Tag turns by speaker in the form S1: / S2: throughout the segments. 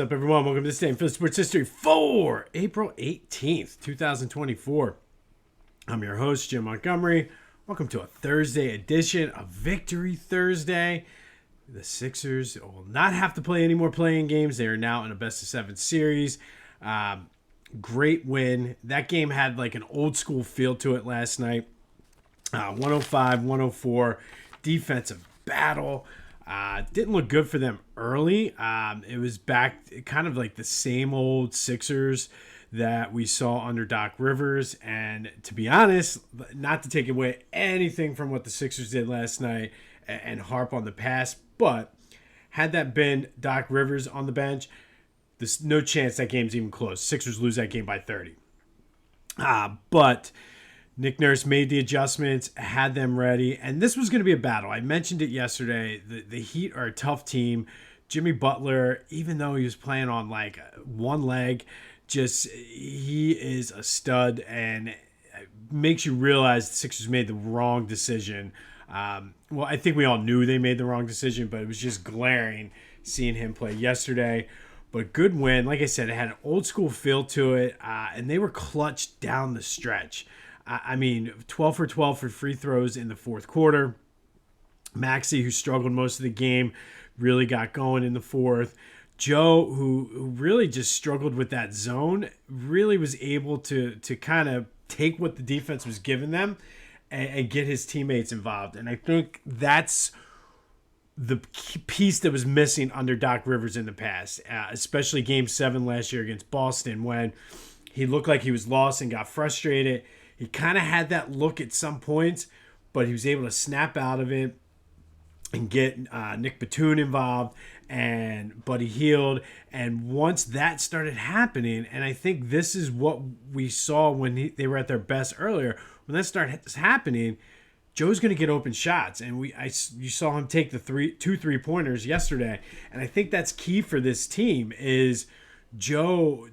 S1: up, everyone? Welcome to this day in Phillies Sports History for April 18th, 2024. I'm your host, Jim Montgomery. Welcome to a Thursday edition of Victory Thursday. The Sixers will not have to play any more playing games. They are now in a best-of-7 series. Great win. That game had like an old-school feel to it last night. 105-104 defensive battle. Didn't look good for them early. It was back kind of like the same old Sixers that we saw under Doc Rivers. And to be honest, not to take away anything from what the Sixers did last night and harp on the past, but had that been Doc Rivers on the bench, there's no chance that game's even close. Sixers lose that game by 30. But Nick Nurse made the adjustments, had them ready, and this was going to be a battle. I mentioned it yesterday. The Heat are a tough team. Jimmy Butler, even though he was playing on like one leg, he is a stud, and it makes you realize the Sixers made the wrong decision. Well, I think we all knew they made the wrong decision, but it was just glaring seeing him play yesterday. But good win. Like I said, it had an old school feel to it, and they were clutch down the stretch. 12 for 12 for free throws in the fourth quarter. Maxey, who struggled most of the game, really got going in the fourth. Joe, who really just struggled with that zone, really was able to kind of take what the defense was giving them and get his teammates involved. And I think that's the piece that was missing under Doc Rivers in the past, especially Game 7 last year against Boston when he looked like he was lost and got frustrated. He kind of had that look at some points, but he was able to snap out of it and get Nick Batum involved and Buddy Hield. And once that started happening, and I think this is what we saw when they were at their best earlier, when that started happening, Joe's going to get open shots. And you saw him take the two three-pointers yesterday. And I think that's key for this team is Joe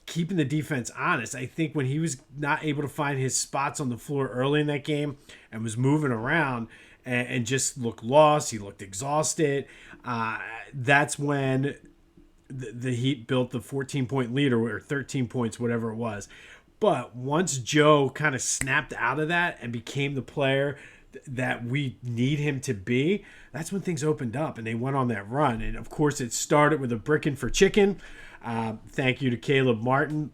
S1: keeping the defense honest. I think when he was not able to find his spots on the floor early in that game and was moving around and just looked lost, he looked exhausted, that's when the Heat built the 14-point lead or 13 points, whatever it was. But once Joe kind of snapped out of that and became the player that we need him to be, that's when things opened up and they went on that run. And, of course, it started with a brickin' for chicken. Thank you to Caleb Martin.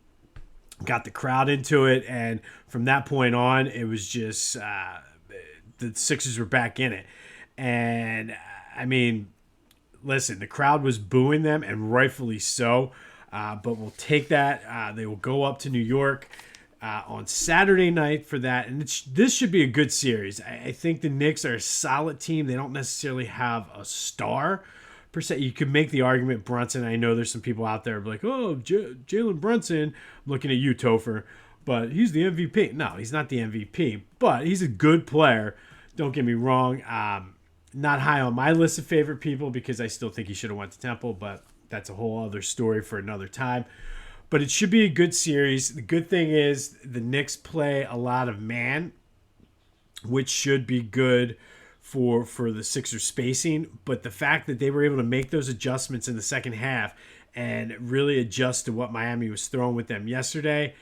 S1: Got the crowd into it, and from that point on, it was just the Sixers were back in it. And, listen, the crowd was booing them, and rightfully so, but we'll take that. They will go up to New York on Saturday night for that, and this should be a good series. I think the Knicks are a solid team. They don't necessarily have a star per se. You could make the argument Brunson. I know there's some people out there like, oh, Jalen Brunson. I'm looking at you, Topher, but he's the MVP. No, he's not the MVP, but he's a good player. Don't get me wrong. Not high on my list of favorite people because I still think he should have went to Temple, but that's a whole other story for another time. But it should be a good series. The good thing is the Knicks play a lot of man, which should be good for the Sixers spacing. But the fact that they were able to make those adjustments in the second half and really adjust to what Miami was throwing with them yesterday,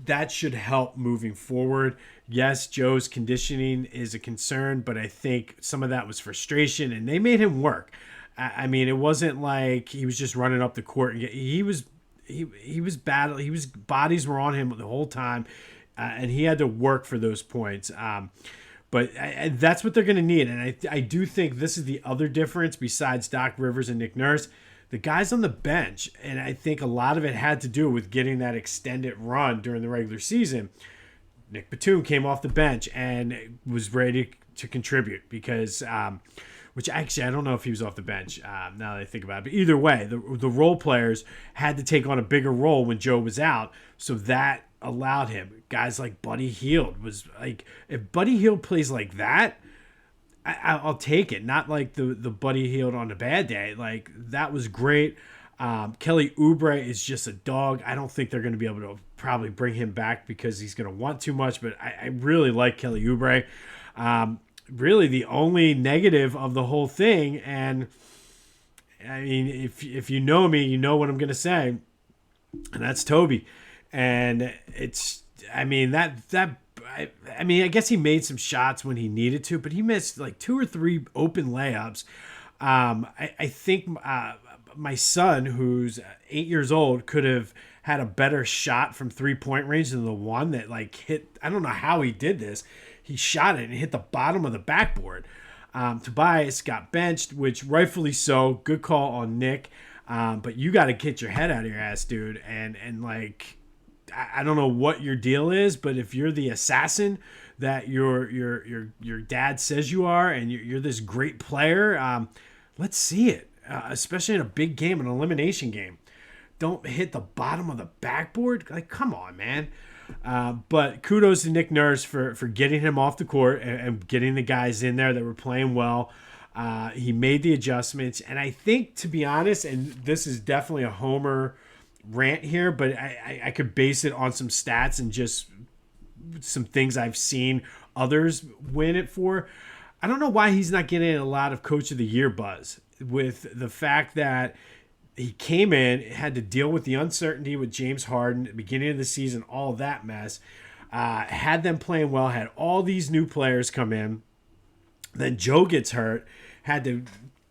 S1: that should help moving forward. Yes, Joe's conditioning is a concern, but I think some of that was frustration, and they made him work. It wasn't like he was just running up the court. He was battling. Bodies were on him the whole time, and he had to work for those points. But that's what they're going to need. And I do think this is the other difference besides Doc Rivers and Nick Nurse. The guys on the bench, and I think a lot of it had to do with getting that extended run during the regular season. Nick Batum came off the bench and was ready to contribute because, which actually I don't know if he was off the bench now that I think about it. But either way, the role players had to take on a bigger role when Joe was out. So that allowed him. Guys like Buddy Hield was like, if Buddy Hield plays like that, I'll take it. Not like the Buddy Hield on a bad day. Like, that was great. Kelly Oubre is just a dog. I don't think they're going to be able to probably bring him back because he's going to want too much, but I really like Kelly Oubre. Really the only negative of the whole thing, and I mean, if you know me, you know what I'm going to say, and that's Toby. And it's, I mean, I mean, I guess he made some shots when he needed to, but he missed like 2 or 3 open layups. I think my son, who's 8 years old, could have had a better shot from 3-point range than the one that like hit. I don't know how he did this. He shot it and hit the bottom of the backboard. Tobias got benched, which rightfully so. Good call on Nick. But you got to get your head out of your ass, dude. And like, I don't know what your deal is, but if you're the assassin that your dad says you are, and you're this great player, let's see it. Especially in a big game, an elimination game. Don't hit the bottom of the backboard. Like, come on, man. But kudos to Nick Nurse for getting him off the court and getting the guys in there that were playing well. He made the adjustments. And I think, to be honest, and this is definitely a homer rant here, but I could base it on some stats and just some things I've seen others win it for. I don't know why he's not getting a lot of Coach of the Year buzz, with the fact that he came in, had to deal with the uncertainty with James Harden at the beginning of the season, all that mess, had them playing well, had all these new players come in. Then Joe gets hurt, had to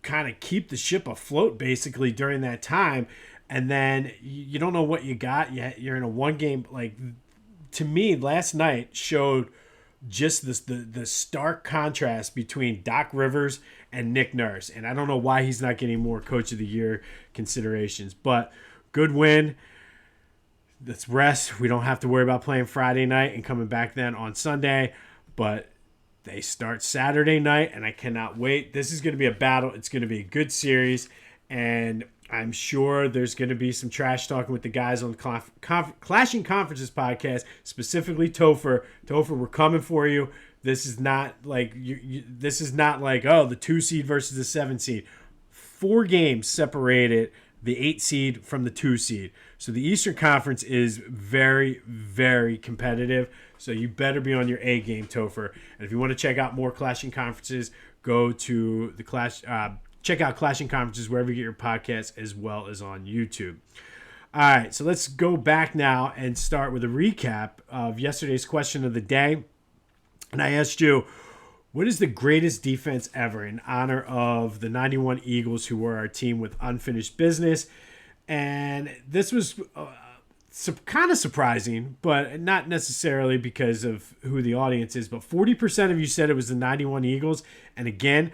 S1: kind of keep the ship afloat basically during that time. And then you don't know what you got. You're in a one game. Like, to me, last night showed just the stark contrast between Doc Rivers and Nick Nurse. And I don't know why he's not getting more Coach of the Year considerations. But good win. Let's rest. We don't have to worry about playing Friday night and coming back then on Sunday. But they start Saturday night, and I cannot wait. This is going to be a battle. It's going to be a good series. And I'm sure there's going to be some trash talking with the guys on the Clashing Conferences podcast, specifically Topher. Topher, we're coming for you. This is not like this is not like, oh, the 2 seed versus the 7 seed. 4 games separated the 8 seed from the 2 seed. So the Eastern Conference is very, very competitive. So you better be on your A game, Topher. And if you want to check out more Clashing Conferences, go to the check out Clashing Conferences wherever you get your podcasts, as well as on YouTube. All right, so let's go back now and start with a recap of yesterday's question of the day. And I asked you, what is the greatest defense ever, in honor of the 91 Eagles, who were our team with unfinished business? And this was kind of surprising, but not necessarily because of who the audience is. But 40% of you said it was the 91 Eagles. And again,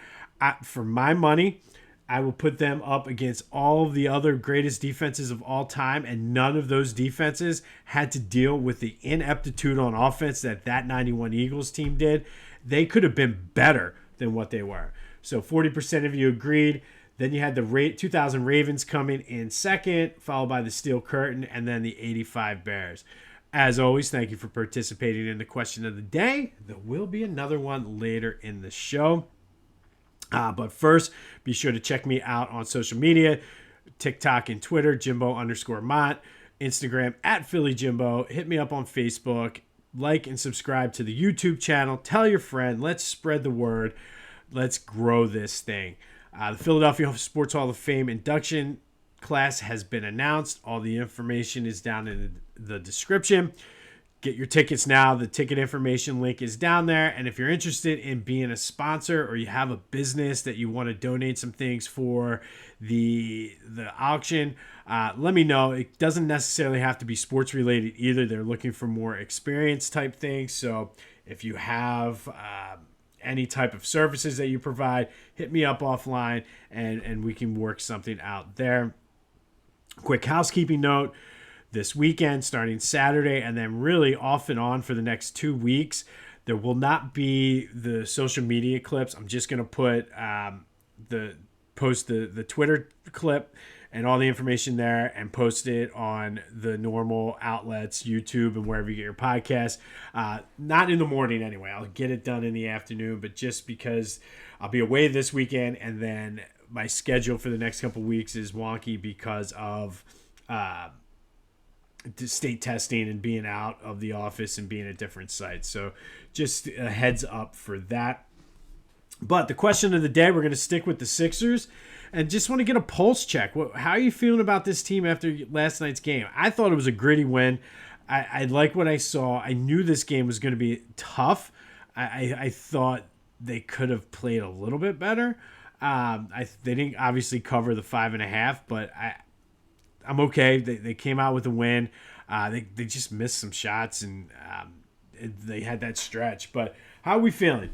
S1: for my money, I will put them up against all of the other greatest defenses of all time, and none of those defenses had to deal with the ineptitude on offense that 91 Eagles team did. They could have been better than what they were. So 40% of you agreed. Then you had the 2000 Ravens coming in second, followed by the Steel Curtain, and then the 85 Bears. As always, thank you for participating in the question of the day. There will be another one later in the show. But first, be sure to check me out on social media, TikTok and Twitter, Jimbo_Mott, Instagram @PhillyJimbo. Hit me up on Facebook. Like and subscribe to the YouTube channel. Tell your friend. Let's spread the word. Let's grow this thing. The Philadelphia Sports Hall of Fame induction class has been announced. All the information is down in the description. Get your tickets now. The ticket information link is down there. And if you're interested in being a sponsor, or you have a business that you want to donate some things for the auction, let me know. It doesn't necessarily have to be sports related either. They're looking for more experience type things. So if you have any type of services that you provide, hit me up offline and we can work something out there. Quick housekeeping note. This weekend, starting Saturday, and then really off and on for the next 2 weeks, there will not be the social media clips. I'm just going to put post the Twitter clip and all the information there, and post it on the normal outlets, YouTube and wherever you get your podcasts. Not in the morning anyway. I'll get it done in the afternoon, but just because I'll be away this weekend, and then my schedule for the next couple weeks is wonky because of state testing and being out of the office and being at different sites. So just a heads up for that. But the question of the day, we're going to stick with the Sixers. And just want to get a pulse check. How are you feeling about this team after last night's game? I thought it was a gritty win. I like what I saw. I knew this game was going to be tough. I thought they could have played a little bit better. They didn't obviously cover the 5.5, but I'm okay. They came out with a win. They just missed some shots, and they had that stretch. But how are we feeling?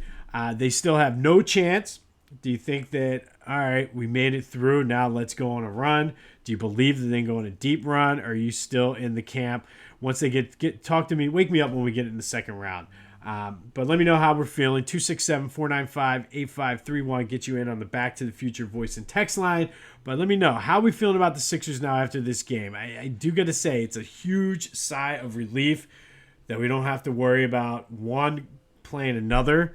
S1: They still have no chance. Do you think that, all right, we made it through, now let's go on a run? Do you believe that they can go on a deep run? Or are you still in the camp? Once they get talk to me, wake me up when we get in the second round. But let me know how we're feeling. 267-495-8531. Get you in on the Back to the Future voice and text line. But let me know, how are we feeling about the Sixers now after this game? I do got to say, it's a huge sigh of relief that we don't have to worry about one playing another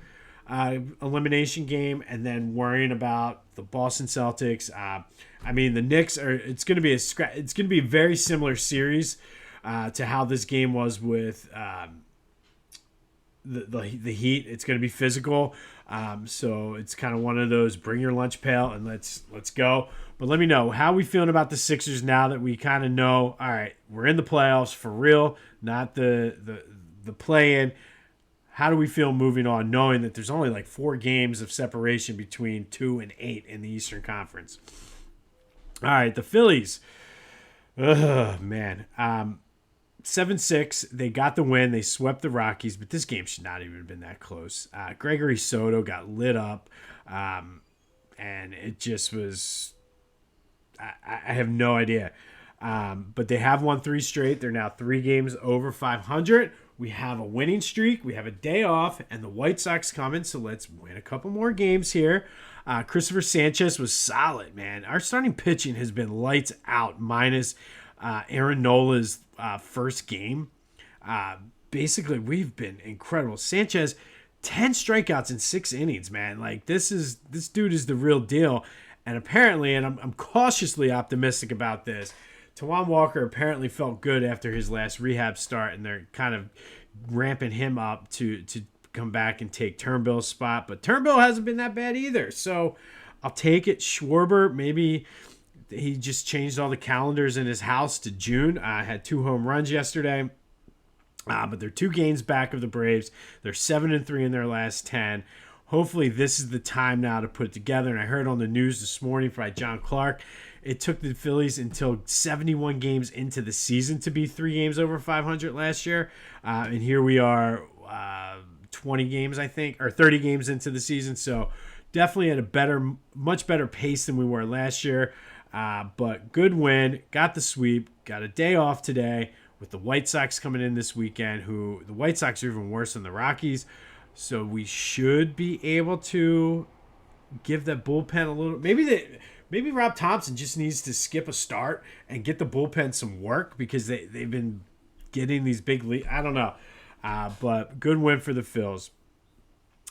S1: elimination game and then worrying about the Boston Celtics. I mean, the Knicks are. It's going to be a very similar series to how this game was with the Heat. It's going to be physical. So it's kind of one of those bring your lunch pail and let's go. But let me know, how are we feeling about the Sixers now that we kind of know, all right, we're in the playoffs for real, not the play-in. How do we feel moving on, knowing that there's only like 4 games of separation between 2 and 8 in the Eastern Conference? All right, the Phillies. Ugh, man. 7-6. They got the win. They swept the Rockies, but this game should not even have been that close. Gregory Soto got lit up, and it just was. I have no idea. But they have won 3 straight. They're now 3 games over 500. We have a winning streak. We have a day off, and the White Sox coming, so let's win a couple more games here. Christopher Sanchez was solid, man. Our starting pitching has been lights out, minus Aaron Nola's first game. Basically, we've been incredible. Sanchez, 10 strikeouts in 6 innings, man. Like, this dude is the real deal. And apparently, and I'm cautiously optimistic about this, Tawan Walker apparently felt good after his last rehab start, and they're kind of ramping him up to come back and take Turnbull's spot. But Turnbull hasn't been that bad either, so I'll take it. Schwarber, maybe he just changed all the calendars in his house to June. Had 2 home runs yesterday, but they're 2 games back of the Braves. They're 7-3 in their last 10. Hopefully this is the time now to put it together. And I heard on the news this morning by John Clark, it took the Phillies until 71 games into the season to be 3 games over 500 last year. And here we are 20 games, I think, or 30 games into the season. So definitely at a much better pace than we were last year. But good win, got the sweep, got a day off today with the White Sox coming in this weekend, who the White Sox are even worse than the Rockies. So we should be able to give that bullpen a little. Maybe Rob Thompson just needs to skip a start and get the bullpen some work, because they've been getting these big leads. I don't know. But good win for the Phils.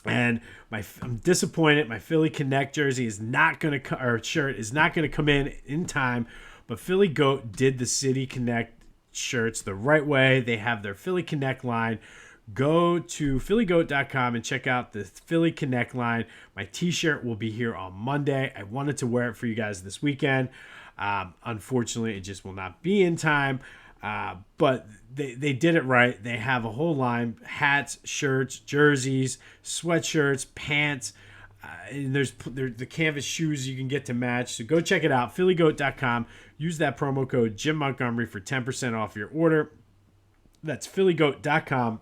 S1: And I'm disappointed. My Philly Connect jersey is not going to, or shirt is not going to come in time. But Philly Goat did the City Connect shirts the right way. They have their Philly Connect line. Go to phillygoat.com and check out the Philly Connect line. My t-shirt will be here on Monday. I wanted to wear it for you guys this weekend. Unfortunately, it just will not be in time. But they did it right. They have a whole line: hats, shirts, jerseys, sweatshirts, pants. And there's the canvas shoes you can get to match. So go check it out, phillygoat.com. Use that promo code Jim Montgomery for 10% off your order. That's phillygoat.com.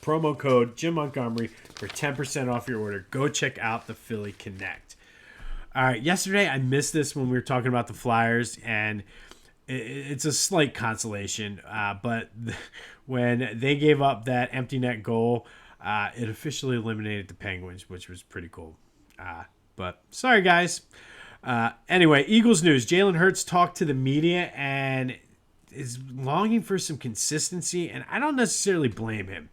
S1: Promo code Jim Montgomery for 10% off your order. Go check out the Philly Connect. All right, yesterday I missed this when we were talking about the Flyers, and it's a slight consolation. But when they gave up that empty net goal, it officially eliminated the Penguins, which was pretty cool. But sorry, guys. Anyway, Eagles news. Jalen Hurts talked to the media and is longing for some consistency, and I don't necessarily blame him.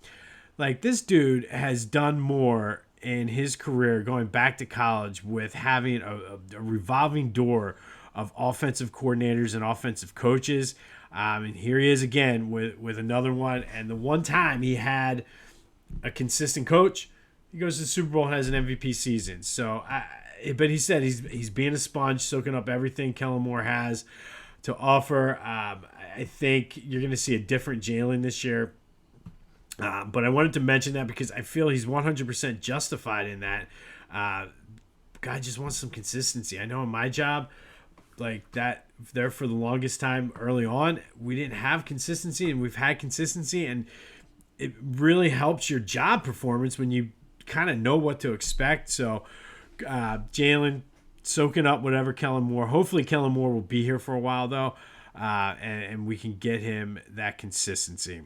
S1: Like, this dude has done more in his career going back to college with having a revolving door of offensive coordinators and offensive coaches. And here he is again with another one. And the one time he had a consistent coach, he goes to the Super Bowl and has an MVP season. So, but he said he's being a sponge, soaking up everything Kellen Moore has to offer. I think you're going to see a different Jalen this year. But I wanted to mention that because I feel he's 100% justified in that. Guy just wants some consistency. I know in my job, like that, there for the longest time early on, we didn't have consistency, and we've had consistency, and it really helps your job performance when you kind of know what to expect. So Jalen soaking up whatever Kellen Moore. Hopefully Kellen Moore will be here for a while though, and we can get him that consistency.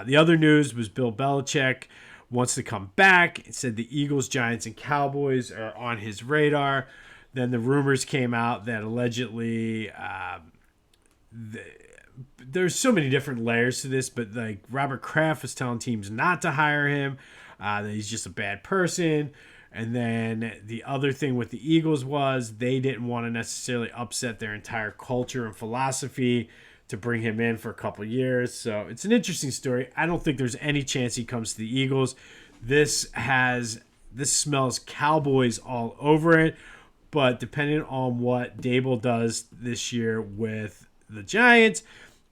S1: The other news was Bill Belichick wants to come back. It said the Eagles, Giants, and Cowboys are on his radar. Then the rumors came out that allegedly there's so many different layers to this, but like Robert Kraft was telling teams not to hire him, that he's just a bad person. And then the other thing with the Eagles was they didn't want to necessarily upset their entire culture and philosophy to bring him in for a couple years. So it's an interesting story. I don't think there's any chance he comes to the Eagles. This smells Cowboys all over it. But depending on what Dable does this year with the Giants,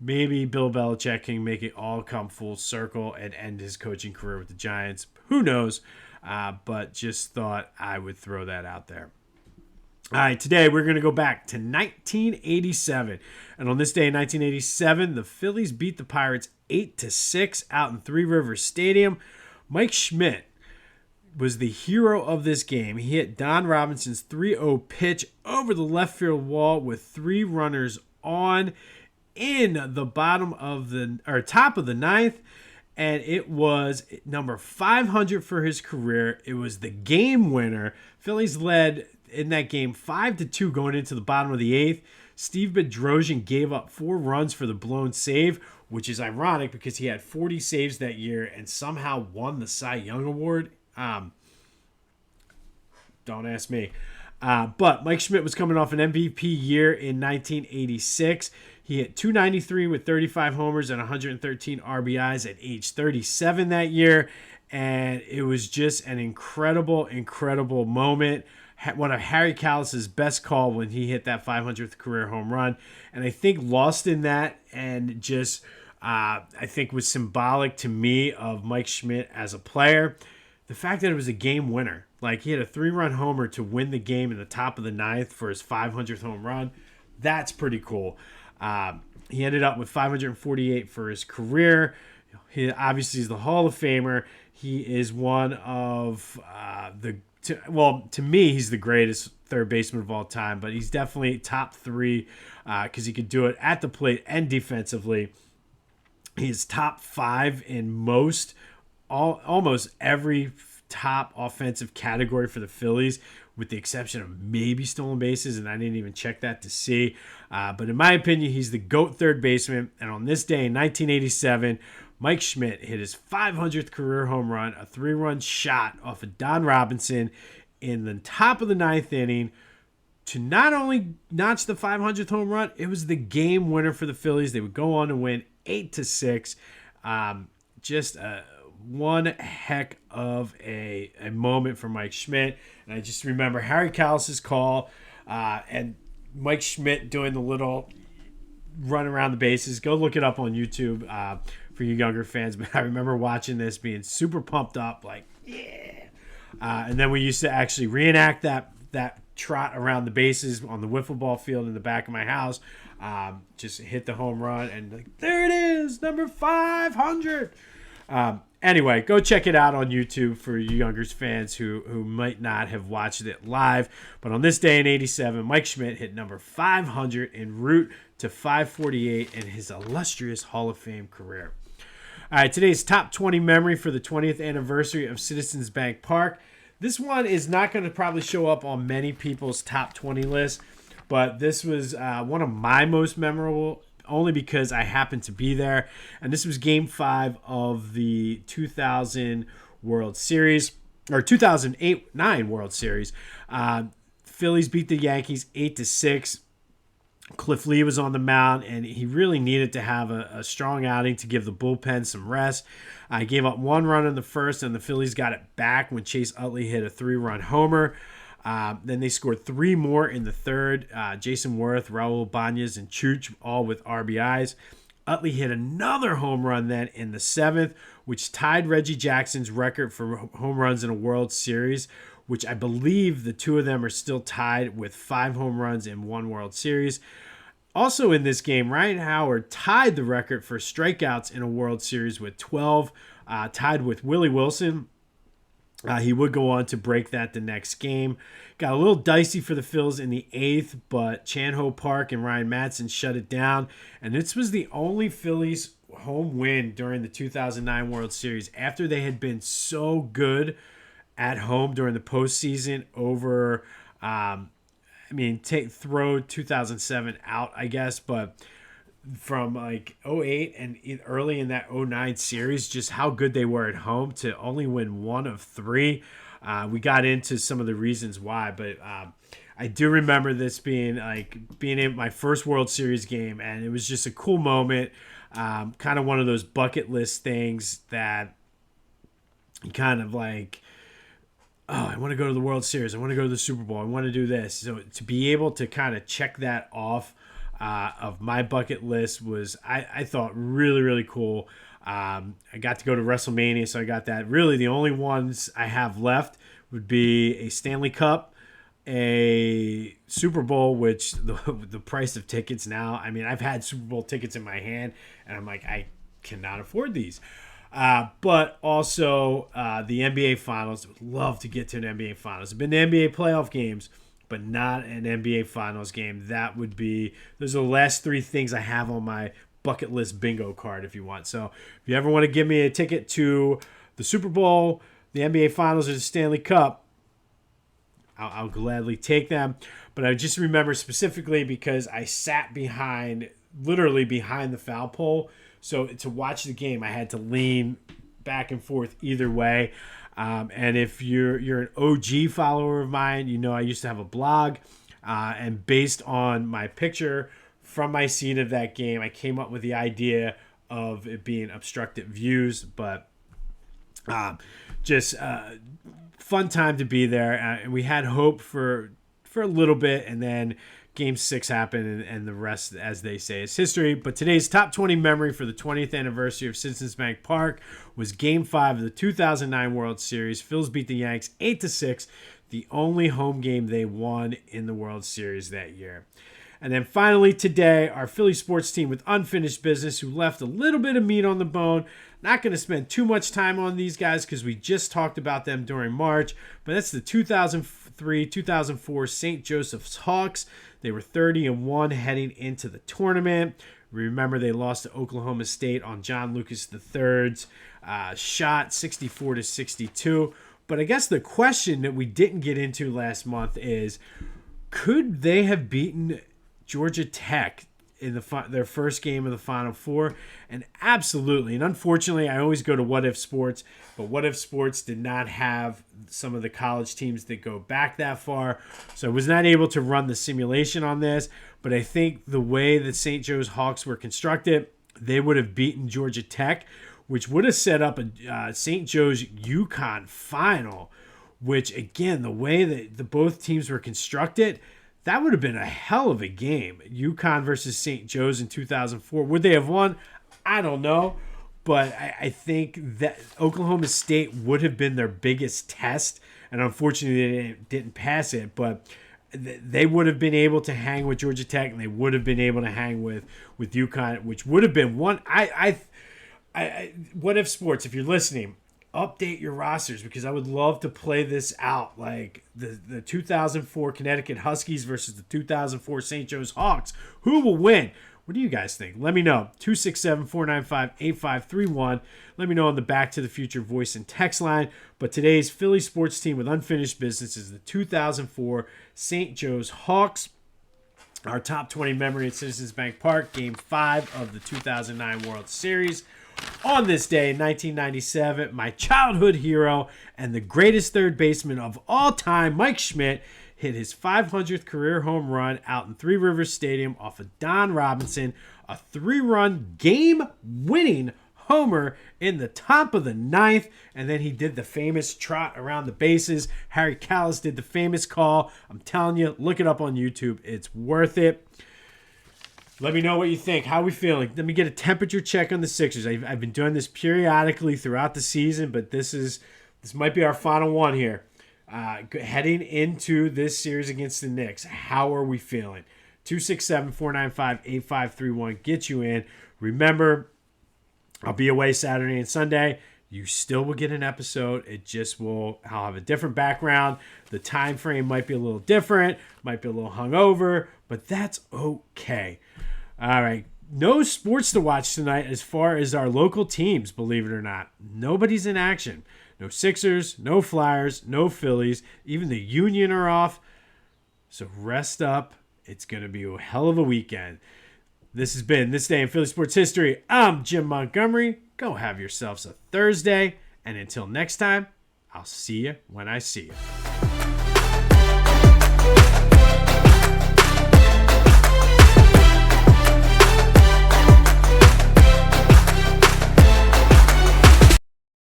S1: maybe Bill Belichick can make it all come full circle and end his coaching career with the Giants. Who knows? But just thought I would throw that out there. All right, today we're going to go back to 1987. And on this day in 1987, the Phillies beat the Pirates 8-6 out in Three Rivers Stadium. Mike Schmidt was the hero of this game. He hit Don Robinson's 3-0 pitch over the left field wall with 3 runners on in the top of the ninth, and it was number 500 for his career. It was the game winner. Phillies led in that game 5-2 going into the bottom of the 8th. Steve Bedrosian gave up 4 runs for the blown save, which is ironic because he had 40 saves that year and somehow won the Cy Young Award. Don't ask me. But Mike Schmidt was coming off an MVP year in 1986. He hit .293 with 35 homers and 113 RBIs at age 37 that year. And it was just an incredible, incredible moment. One of Harry Kalas's best call when he hit that 500th career home run. And I think lost in that and just I think was symbolic to me of Mike Schmidt as a player. The fact that it was a game winner. Like he had a 3-run homer to win the game in the top of the 9th for his 500th home run. That's pretty cool. He ended up with 548 for his career. He obviously is the Hall of Famer. He is one of to me, he's the greatest third baseman of all time, but he's definitely top 3 because he could do it at the plate and defensively. He's top 5 in almost every top offensive category for the Phillies, with the exception of maybe stolen bases, and I didn't even check that to see. But in my opinion, he's the GOAT third baseman. And on this day in 1987, Mike Schmidt hit his 500th career home run, a 3-run shot off of Don Robinson in the top of the 9th inning to not only notch the 500th home run, it was the game winner for the Phillies. They would go on to win 8-6. Just one heck of a moment for Mike Schmidt. And I just remember Harry Kalas's call and Mike Schmidt doing the little run around the bases. Go look it up on YouTube for you younger fans. But I remember watching this being super pumped up, like, yeah. And then we used to actually reenact that trot around the bases on the wiffle ball field in the back of my house. Just hit the home run and like, there it is, number 500. Anyway, go check it out on YouTube for you younger fans who might not have watched it live. But on this day in 87, Mike Schmidt hit number 500 en route to 548 in his illustrious Hall of Fame career. All right, today's top 20 memory for the 20th anniversary of Citizens Bank Park. This one is not going to probably show up on many people's top 20 lists, but this was one of my most memorable, only because I happened to be there. And this was Game 5 of the 2000 World Series, or 2008-9 World Series. Phillies beat the Yankees 8-6. Cliff Lee was on the mound, and he really needed to have a strong outing to give the bullpen some rest. I gave up 1 run in the first, and the Phillies got it back when Chase Utley hit a 3-run homer. Then they scored 3 more in the third. Jason Worth, Raul Bañez, and Chooch all with RBIs. Utley hit another home run then in the 7th, which tied Reggie Jackson's record for home runs in a World Series, which I believe the two of them are still tied with 5 home runs in one World Series. Also in this game, Ryan Howard tied the record for strikeouts in a World Series with 12, tied with Willie Wilson. He would go on to break that the next game. Got a little dicey for the Phils in the 8th, but Chan-Ho Park and Ryan Madson shut it down. And this was the only Phillies home win during the 2009 World Series after they had been so good at home during the postseason over, throw 2007 out, I guess, but from like 08 and early in that 09 series, just how good they were at home to only win 1 of 3. We got into some of the reasons why, but I do remember this being in my first World Series game, and it was just a cool moment, kind of one of those bucket list things that you kind of like, oh, I want to go to the World Series, I want to go to the Super Bowl, I want to do this. So to be able to kind of check that off of my bucket list was, I thought, really, really cool. I got to go to WrestleMania, so I got that. Really, the only ones I have left would be a Stanley Cup, a Super Bowl, which the price of tickets now, I mean, I've had Super Bowl tickets in my hand, and I'm like, I cannot afford these. But also the NBA Finals. Would love to get to an NBA Finals. I've been to NBA playoff games, but not an NBA Finals game. Those are the last 3 things I have on my bucket list bingo card, if you want. So if you ever want to give me a ticket to the Super Bowl, the NBA Finals, or the Stanley Cup, I'll gladly take them. But I just remember specifically because I sat literally behind the foul pole. So to watch the game, I had to lean back and forth either way. And if you're an OG follower of mine, you know I used to have a blog. And based on my picture from my seat of that game, I came up with the idea of it being obstructed views. But just fun time to be there. And we had hope for a little bit, and then Game 6 happened, and the rest, as they say, is history. But today's top 20 memory for the 20th anniversary of Citizens Bank Park was Game 5 of the 2009 World Series. Phils beat the Yanks 8-6, the only home game they won in the World Series that year. And then finally today, our Philly sports team with unfinished business, who left a little bit of meat on the bone. Not going to spend too much time on these guys because we just talked about them during March, but that's the 2003-2004 St. Joseph's Hawks. They were 30-1 heading into the tournament. Remember, they lost to Oklahoma State on John Lucas III's shot, 64-62. But I guess the question that we didn't get into last month is, could they have beaten Georgia Tech in their first game of the Final Four? And absolutely. And unfortunately, I always go to What If Sports, but What If Sports did not have some of the college teams that go back that far. So I was not able to run the simulation on this, but I think the way the St. Joe's Hawks were constructed, they would have beaten Georgia Tech, which would have set up a St. Joe's UConn final, which, again, the way that the both teams were constructed, that would have been a hell of a game. UConn versus St. Joe's in 2004. Would they have won? I don't know. But I think that Oklahoma State would have been their biggest test. And unfortunately, they didn't pass it. But they would have been able to hang with Georgia Tech, and they would have been able to hang with UConn, which would have been one. What If Sports, if you're listening, update your rosters, because I would love to play this out, like the 2004 Connecticut Huskies versus the 2004 St. Joe's Hawks. Who will win? What do you guys think? Let me know. 267-495-8531. Let me know on the Back to the Future voice and text line. But today's Philly sports team with unfinished business is the 2004 St. Joe's Hawks. Our top 20 memory at Citizens Bank Park, Game 5 of the 2009 World Series. On this day in 1997, my childhood hero and the greatest third baseman of all time, Mike Schmidt, hit his 500th career home run out in Three Rivers Stadium off of Don Robinson, a 3-run game-winning homer in the top of the ninth, and then he did the famous trot around the bases. Harry Callis did the famous call. I'm telling you, look it up on YouTube. It's worth it. Let me know what you think. How are we feeling? Let me get a temperature check on the Sixers. I've been doing this periodically throughout the season, but this might be our final one here. Heading into this series against the Knicks, how are we feeling? 267-495-8531. Get you in. Remember, I'll be away Saturday and Sunday. You still will get an episode. I'll have a different background. The time frame might be a little different, might be a little hungover, but that's okay. All right. No sports to watch tonight as far as our local teams, believe it or not. Nobody's in action. No Sixers, no Flyers, no Phillies. Even the Union are off. So rest up. It's going to be a hell of a weekend. This has been This Day in Philly Sports History. I'm Jim Montgomery. Go have yourselves a Thursday. And until next time, I'll see you when I see you.